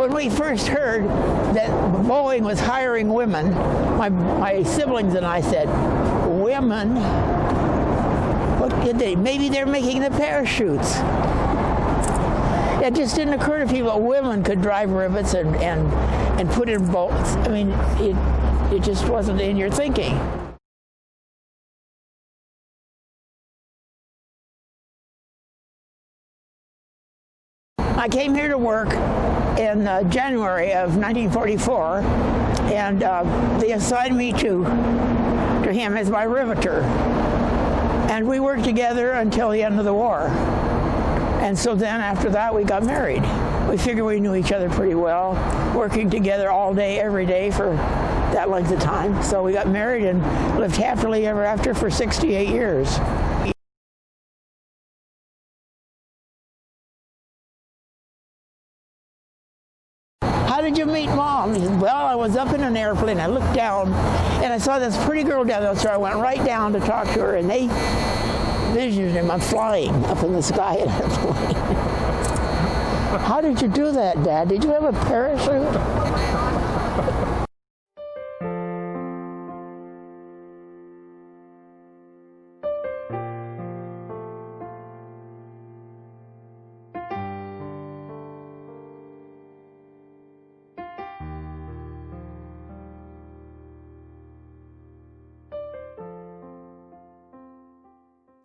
When we first heard that Boeing was hiring women, my siblings and I said, women? What did they? Maybe they're making the parachutes. It just didn't occur to people that women could drive rivets and put in bolts. I mean, it just wasn't in your thinking. I came here to work in January of 1944, and they assigned me to him as my riveter. And we worked together until the end of the war. And so then after that we got married. We figured we knew each other pretty well, working together all day, every day for that length of time. So we got married and lived happily ever after for 68 years. How did you meet Mom? He said, well, I was up in an airplane. I looked down, and I saw this pretty girl down there, so I went right down to talk to her, and they visioned him. I'm flying up in the sky in an airplane. How did you do that, Dad? Did you have a parachute?